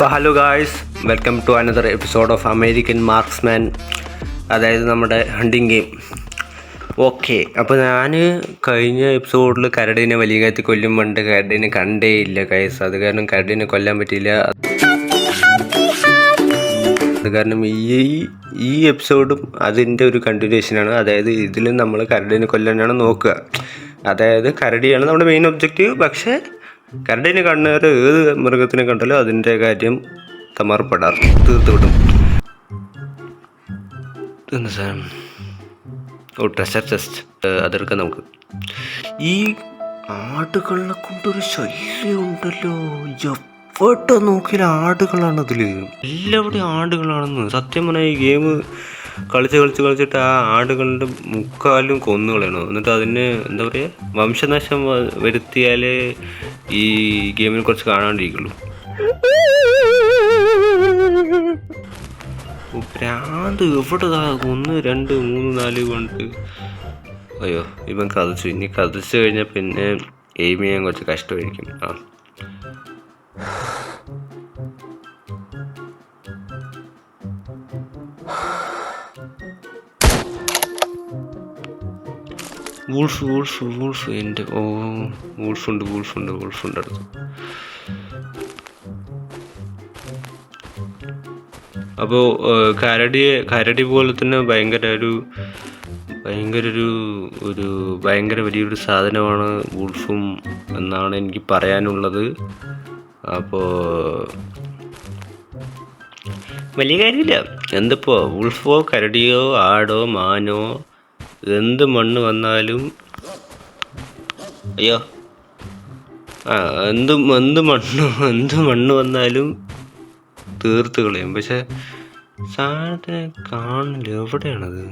അപ്പോൾ hello guys, welcome to another episode of American marksman, അതായത് നമ്മുടെ ഹണ്ടിങ് ഗെയിം. ഓക്കെ, അപ്പോൾ ഞാൻ കഴിഞ്ഞ എപ്പിസോഡിൽ കരടീനെ വലിയ കയറ്റി കൊല്ലും പണ്ട് കരടീനെ കണ്ടേ ഇല്ല ഗൈസ്. അത് കാരണം കരടീനെ കൊല്ലാൻ പറ്റിയില്ല. അത് കാരണം ഈ എപ്പിസോഡും അതിൻ്റെ ഒരു കണ്ടിന്യൂഷനാണ്. അതായത് ഇതിലും നമ്മൾ കരടീനെ കൊല്ലാനാണ് നോക്കുക. അതായത് കരടിയാണ് നമ്മുടെ മെയിൻ ഒബ്ജക്റ്റീവ്. പക്ഷേ കരടീനെ കാണുന്നവർ ഏത് മൃഗത്തിനെ കണ്ടാലും അതിൻ്റെ കാര്യം തമാർപ്പെടാറ് തീർത്തുവിടും. ട്രഷർ ചെസ്റ്റ് അതെടുക്കാം നമുക്ക്. ഈ ആടുകളെ കൊണ്ടൊരു ശല്യം ഉണ്ടല്ലോ. എവിടെ നോക്കിയാലും ആടുകളാണ് അതിൽ, എല്ലാവിടെയും ആടുകളാണെന്ന്. സത്യം പറഞ്ഞാൽ ഈ ഗെയിം കളിച്ചിട്ട് ആ ആടുകളുടെ മുക്കാലും കൊന്നുകളയണോ, എന്നിട്ട് അതിന് എന്താ പറയുക, വംശനാശം വരുത്തിയാലേ ഈ ഗെയിമിനെ കുറച്ച് കാണാണ്ടിരിക്കുള്ളൂ. ഭ്രാന്ത് എവിടെ 1 2 3 4 കൊണ്ട്. അയ്യോ, ഇവൻ കഥച്ചു. ഇനി കഥച്ചു കഴിഞ്ഞാൽ പിന്നെ എയിം ചെയ്യാൻ കുറച്ച് കഷ്ടമായിരിക്കും. വൂൾഫ് എൻ്റെ വൂൾഫുണ്ട് അടുത്ത്. അപ്പോൾ കരടി പോലെ തന്നെ ഭയങ്കര വലിയൊരു സാധനമാണ് വൂൾഫും എന്നാണ് എനിക്ക് പറയാനുള്ളത്. അപ്പോൾ വലിയ കാര്യമില്ല. എന്തിപ്പോൾ വൂൾഫോ കരടിയോ ആടോ മാനോ എന്ത് മണ്ണ് വന്നാലും, അയ്യോ എന്ത് മണ്ണ് വന്നാലും തീർത്ത് കളയും. പക്ഷെ സാധനത്തിനെ കാണില്ല. എവിടെയാണത്?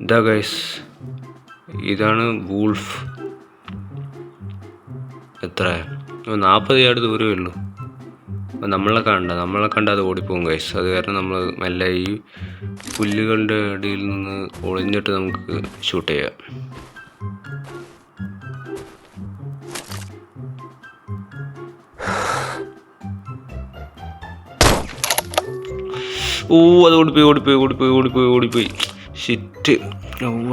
ഇതാ ഗൈസ്, ഇതാണ് വൂൾഫ്. എത്ര 40 യാർഡ് ദൂരമേ ഉള്ളൂ. അപ്പം നമ്മളെ കണ്ട അത് ഓടിപ്പോകും ഗൈസ്. അത് കാരണം നമ്മൾ മെല്ലെ ഈ പുല്ലുകളുടെ ഇടയിൽ നിന്ന് ഒളിഞ്ഞിട്ട് നമുക്ക് ഷൂട്ട് ചെയ്യാം. അത് ഓടിപ്പോയി. ഷിറ്റ്.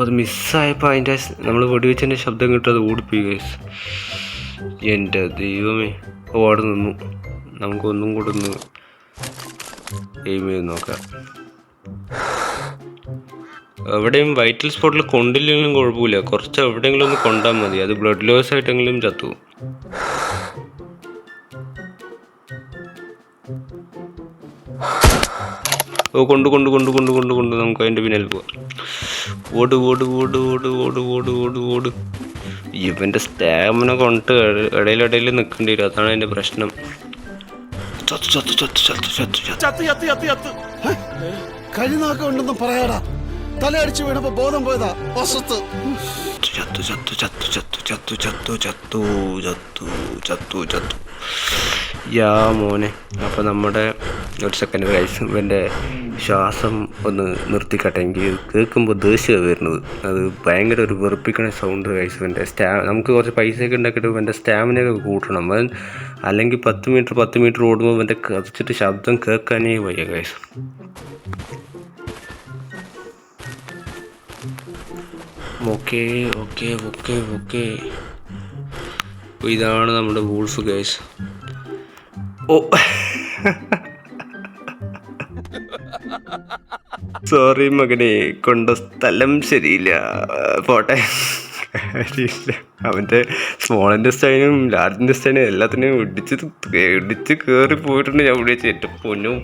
അത് മിസ്സായപ്പോൾ അതിൻ്റെ നമ്മൾ വെടിവെച്ചതിൻ്റെ ശബ്ദം കിട്ടും. അത് ഓടിപ്പോയി ഗൈസ്. എൻ്റെ ദൈവമേ, അവിടെ നിന്നു. നമുക്കൊന്നും കൂടെ ഒന്ന് എയിം ചെയ്ത് നോക്കാം. എവിടെയും വൈറ്റൽ സ്പോട്ടിൽ കൊണ്ടില്ലെങ്കിലും കുഴപ്പമില്ല, കുറച്ച് എവിടെയെങ്കിലും ഒന്ന് കൊണ്ടാൽ മതി. അത് ബ്ലഡ് ലോസ് ആയിട്ടെങ്കിലും ചത്തു. കൊണ്ട് നമുക്ക് അതിൻ്റെ പിന്നിൽ പോവാം. ഓട്. ഇവൻ്റെ സ്റ്റാമിന കൊണ്ട് ഇടയിൽ നിൽക്കേണ്ടി വരും. അതാണ് അതിൻ്റെ പ്രശ്നം. കഴിനാക്കുണ്ടെന്ന് പറയാടാ. തലയടിച്ച് വീണപ്പോ ബോധം പോയതാ. ചത്തു. യാ മോനെ. അപ്പോൾ നമ്മുടെ ഒരു സെക്കൻഡ് ഗൈസ്, ഇവൻ്റെ ശ്വാസം ഒന്ന് നിർത്തിക്കട്ടെ. എനിക്ക് കേൾക്കുമ്പോൾ ദേഷ്യമാണ് വരുന്നത്. അത് ഭയങ്കര ഒരു വെറുപ്പിക്കണ സൗണ്ട് ഗൈസ്. ഇവൻ്റെ നമുക്ക് കുറച്ച് പൈസയൊക്കെ ഉണ്ടാക്കിയിട്ട് ഇവൻ്റെ സ്റ്റാമിനയൊക്കെ കൂട്ടണം. അല്ലെങ്കിൽ 10 മീറ്റർ ഓടുമ്പോൾ ഇവൻ്റെ കത്തിച്ചിട്ട് ശബ്ദം കേൾക്കാനേ വയ്യ ഗൈസ്. ഓക്കെ. അപ്പോൾ ഇതാണ് നമ്മുടെ വൂൾഫ് ഗൈസ്. സോറി മകനെ, കൊണ്ട സ്ഥലം ശരിയില്ല. പോട്ടെ, കാര്യമില്ല. അവൻ്റെ സ്മോൾ ഇൻഡസ്റ്റൈനും ലാർജ് ഇൻഡസ്റ്റൈനും എല്ലാത്തിനും ഇടിച്ച് കയറി പോയിട്ടുണ്ട്. ഞാൻ വിളിച്ച് എൻ്റെ പൊന്നും.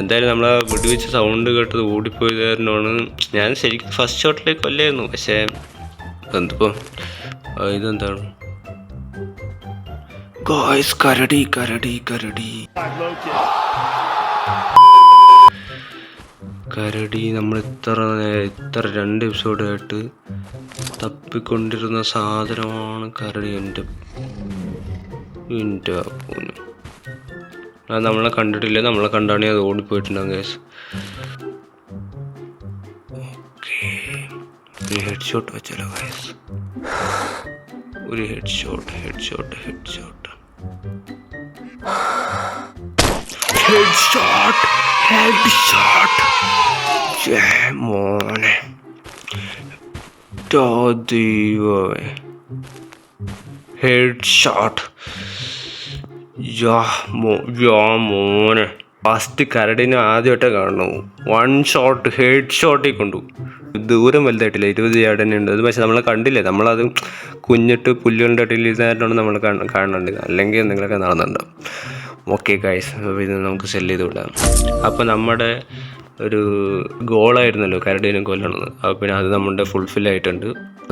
എന്തായാലും നമ്മളെ വെടിവെച്ച് സൗണ്ട് കേട്ടത് ഓടിപ്പോയത് കാരണമാണ്. ഞാൻ ശരിക്കും ഫസ്റ്റ് ഷോട്ടിലേക്ക് കൊല്ലായിരുന്നു. പക്ഷേ എന്തിപ്പോൾ ഇതെന്താണ് ഗോയ്സ്? കരടി. നമ്മൾ ഇത്ര 2 എപ്പിസോഡായിട്ട് തപ്പിക്കൊണ്ടിരുന്ന സാധനമാണ് കരടി. എൻ്റെ പോന്നു. അത് നമ്മളെ കണ്ടിട്ടില്ല. നമ്മളെ കണ്ടാണെങ്കിൽ അത് ഓടിപ്പോയിട്ടുണ്ടാകും ഗൈസ്. ഒരു ഹെഡ് ഷോട്ട് വെച്ചാലോ ഗൈസ്. ഒരു ഹെഡ് ഷോട്ട്. മോനെ ഹെഡ് ഷോട്ട്. മോനെ ഫസ്റ്റ് കരടിനെ ആദ്യമായിട്ടേ കാണണു. 1 ഷോട്ട് ഹെഡ് ഷോട്ടിൽ കൊണ്ടു. ദൂരം വലുതായിട്ടില്ല, 20 യാർഡ് തന്നെ ഉണ്ട്. അത് പക്ഷെ നമ്മളെ കണ്ടില്ലേ, നമ്മളത് കുഞ്ഞിട്ട് പുല്ലുകളുടെ ഇടയിൽ ഇരുന്നായിട്ടാണ് നമ്മൾ കാണുന്നുണ്ട്, അല്ലെങ്കിൽ എന്തെങ്കിലുമൊക്കെ നടന്നുണ്ടാവും. ഓക്കെ ഗൈസ്, ഇത് നമുക്ക് സെല് ചെയ്ത് വിടാം. അപ്പോൾ നമ്മുടെ ഒരു ഗോളായിരുന്നല്ലോ കരടീനെ കൊല്ലണത്. അപ്പോൾ പിന്നെ അത് നമ്മുടെ ഫുൾഫിൽ ആയിട്ടുണ്ട്.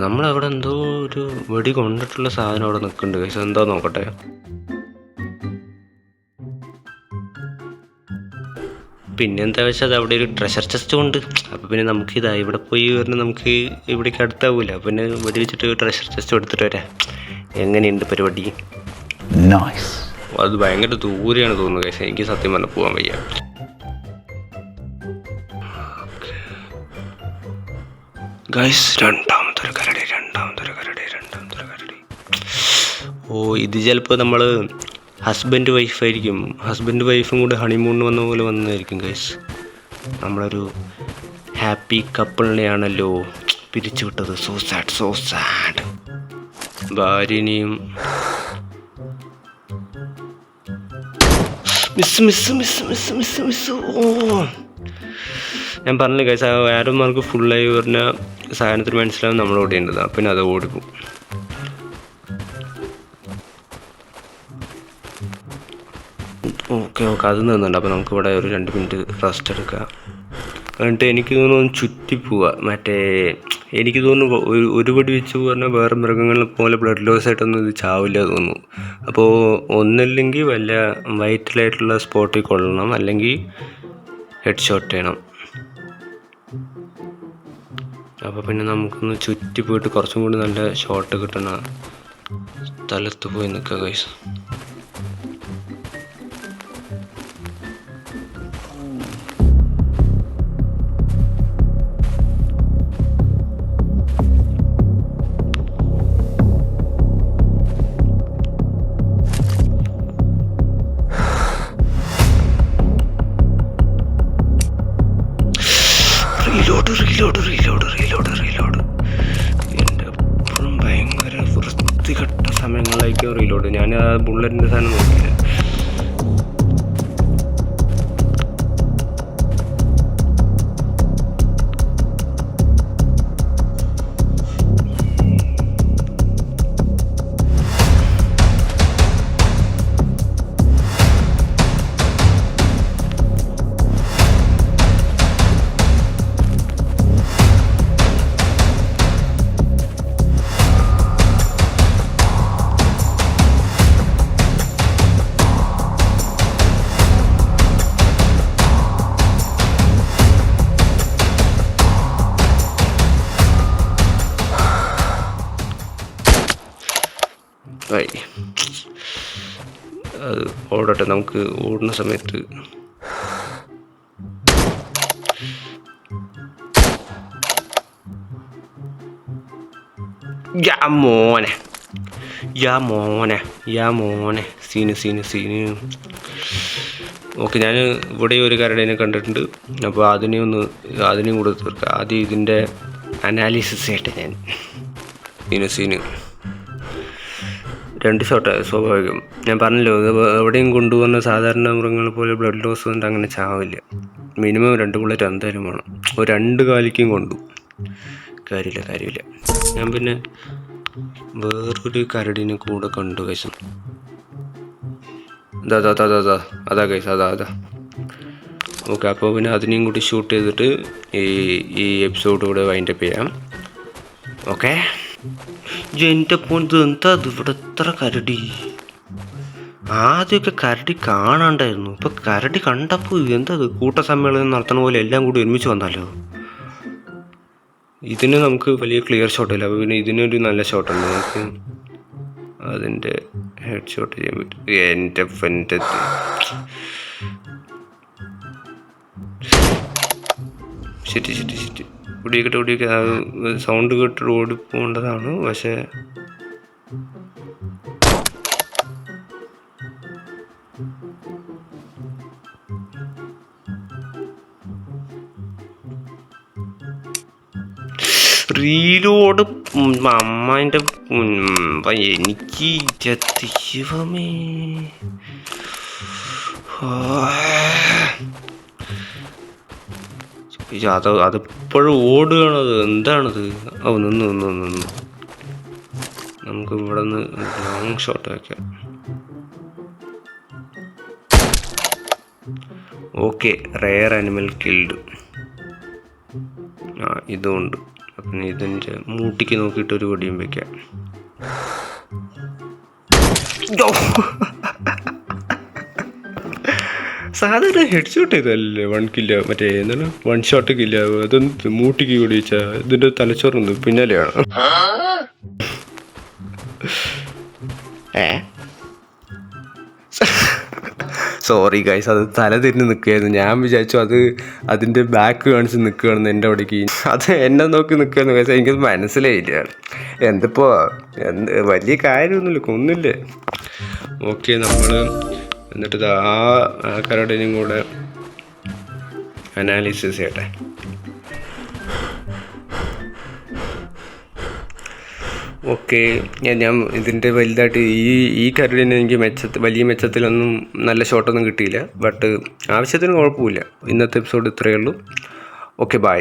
നമ്മളവിടെ എന്തോ ഒരു വെടി കൊണ്ടിട്ടുള്ള സാധനം അവിടെ നിൽക്കുന്നുണ്ട് ഗൈസ്. എന്തോ നോക്കട്ടെ. പിന്നെന്താ വെച്ചാൽ അത് അവിടെ ഒരു ട്രഷർ ചെസ്റ്റും ഉണ്ട്. അപ്പോൾ പിന്നെ നമുക്കിതാ ഇവിടെ പോയി പറഞ്ഞാൽ നമുക്ക് ഇവിടേക്ക് അടുത്താവില്ല. അപ്പോൾ പിന്നെ വെടി വെച്ചിട്ട് ട്രഷർ ചെസ്റ്റ് എടുത്തിട്ട് വരാം. എങ്ങനെയുണ്ട് പരിപാടി? അത് ഭയങ്കര ദൂരെയാണ് തോന്നുന്നത് ഗൈസ്. എനിക്ക് സത്യം പറഞ്ഞാൽ പോകാൻ വയ്യ. ഗൈസ്, രണ്ടാമത്തെ ഒരു കരടി. ഓ, ഇത് ചിലപ്പോൾ നമ്മൾ ഹസ്ബൻഡ് വൈഫായിരിക്കും. ഹസ്ബൻഡ് വൈഫും കൂടെ ഹണിമൂണിന് വന്ന പോലെ വന്നതായിരിക്കും ഗൈസ്. നമ്മളൊരു ഹാപ്പി കപ്പിളിനെയാണല്ലോ പിരിച്ചു വിട്ടത്. So sad. ഭാര്യനെയും മിസ്. ഓ, ഞാൻ പറഞ്ഞു ഗൈസ്, ആരോമാർക്ക് ഫുള്ളായി പറഞ്ഞ സാധനത്തിന് മനസ്സിലാവും നമ്മൾ ഓടേണ്ടത്. പിന്നെ അത് ഓടിക്കും. ഓക്കെ അത് നിന്നുണ്ട്. അപ്പോൾ നമുക്കിവിടെ ഒരു 2 മിനിറ്റ് റെസ്റ്റ് എടുക്കാം. എന്നിട്ട് എനിക്ക് തോന്നുന്നു ചുറ്റിപ്പോവുക. എനിക്ക് തോന്നുന്നു ഒരു പടി വെച്ച് പറഞ്ഞാൽ വേറെ മൃഗങ്ങളെ പോലെ ബ്ലഡ് ലോസ് ആയിട്ടൊന്നും ഇത് ചാവില്ല തോന്നുന്നു. അപ്പോൾ ഒന്നല്ലെങ്കിൽ വല്ല വൈറ്റലായിട്ടുള്ള സ്പോട്ടിൽ കൊള്ളണം, അല്ലെങ്കിൽ ഹെഡ് ഷോട്ട് ചെയ്യണം. അപ്പോൾ പിന്നെ നമുക്കൊന്ന് ചുറ്റി പോയിട്ട് കുറച്ചും കൂടി നല്ല ഷോട്ട് കിട്ടണ സ്ഥലത്ത് പോയി നിൽക്കുക ഗൈസ്. റീലോഡ്. എൻ്റെ എപ്പോഴും ഭയങ്കര വൃത്തികെട്ട സമയങ്ങളിലായിരിക്കും റീലോഡ്. ഞാൻ ആ ബുള്ളറ്റിൻ്റെ സാധനം നോക്കിയില്ല. അത് ഓടട്ടെ. നമുക്ക് ഓടുന്ന സമയത്ത് മോനെ സീന്. ഓക്കെ, ഞാൻ ഇവിടെ ഒരു കരടിനെ കണ്ടിട്ടുണ്ട്. അപ്പോൾ അതിനെയും കൂടെ തീർക്കാം. ആദ്യം ഇതിൻ്റെ അനാലിസിസ് ആയിട്ട് ഞാൻ സീന് 2 ഷോട്ട് സ്വാഭാവികം. ഞാൻ പറഞ്ഞല്ലോ, എവിടെയും കൊണ്ടുവന്ന സാധാരണ മൃഗങ്ങളെ പോലെ ബ്ലഡ് ലോസ് കൊണ്ട് അങ്ങനെ ചാവില്ല. മിനിമം 2 ബുള്ളറ്റ് എന്തായാലും വേണം. ഒരു 2 കാലിക്കും കൊണ്ടു. കാര്യമില്ല. ഞാൻ പിന്നെ വേറൊരു കരടിനെ കൂടെ കണ്ടു ഗൈസ്. അതാ ഗൈസ്, അതാ. ഓക്കെ, അപ്പോൾ പിന്നെ അതിനെയും കൂടി ഷൂട്ട് ചെയ്തിട്ട് ഈ എപ്പിസോഡ് കൂടെ വൈൻഡപ്പ് ചെയ്യാം. ഓക്കെ. എൻ്റെ പോണത് എന്താ ഇവിടെ എത്ര കരടി? ആദ്യമൊക്കെ കരടി കാണാണ്ടായിരുന്നു. ഇപ്പം കരടി കണ്ടപ്പോൾ എന്താ കൂട്ടസമ്മേളനം നടത്തണ പോലെ എല്ലാം കൂടി ഒരുമിച്ച് വന്നാലോ. ഇതിന് നമുക്ക് വലിയ ക്ലിയർ ഷോട്ടില്ല. അപ്പോൾ പിന്നെ ഇതിനൊരു നല്ല ഷോട്ടുണ്ട്. നമുക്ക് അതിൻ്റെ ഹെഡ് ഷോട്ട് ചെയ്യാൻ പറ്റും. എൻ്റെ ഫ്രണ്ട് ശരി. കുടിയൊക്കെ സൗണ്ട് കേട്ട് ഓടി പോകേണ്ടതാണ്. പക്ഷേ റീലോഡ് അമ്മേൻ്റെ എനിക്ക് ദൈവമേ അതിപ്പോഴും ഓടുകയാണത്. എന്താണത്? നിന്ന് നമുക്ക് ഇവിടെ നിന്ന് ലോങ് ഷോട്ട് വയ്ക്കാം. Okay, rare animal killed. ഇതുണ്ട്. അപ്പം ഇതിൻ്റെ മൂട്ടിക്ക് നോക്കിയിട്ട് ഒരു വെടിയും വയ്ക്കാം. സാധാരണ ഹെഡ് ഷോട്ട് ചെയ്തല്ലേ 1 കില്ല, മറ്റേ എന്താണ് 1 ഷോട്ട് കില്ല. അതൊന്ന് മൂട്ടിക്ക് കൂടി വെച്ചാൽ ഇതിൻ്റെ തലച്ചോറൊന്ന് പിന്നാലെയാണ്. സോറി ഗൈസ്, അത് തല തിരിഞ്ഞ് നിൽക്കുകയായിരുന്നു. ഞാൻ വിചാരിച്ചു അതിൻ്റെ ബാക്ക് കാണിച്ച് നിൽക്കുകയാണെന്ന് എൻ്റെ അവിടേക്ക്. അത് എന്നെ നോക്കി നിൽക്കുകയെന്ന് ഗൈസ്, എനിക്കത് മനസ്സിലായില്ല. വലിയ കാര്യമൊന്നുമില്ല, കൊന്നില്ലേ. ഓക്കെ, നമ്മൾ എന്നിട്ട് ആ കരടിനും കൂടെ അനാലിസിസ് ചെയ്യട്ടെ. ഓക്കെ, ഞാൻ ഇതിൻ്റെ വലുതായിട്ട് ഈ കരടിന് എനിക്ക് വലിയ മെച്ചത്തിലൊന്നും നല്ല ഷോട്ടൊന്നും കിട്ടിയില്ല. ബട്ട് ആവശ്യത്തിന് കുഴപ്പമില്ല. ഇന്നത്തെ എപ്പിസോഡ് ഇത്രയേ ഉള്ളൂ. Okay, by.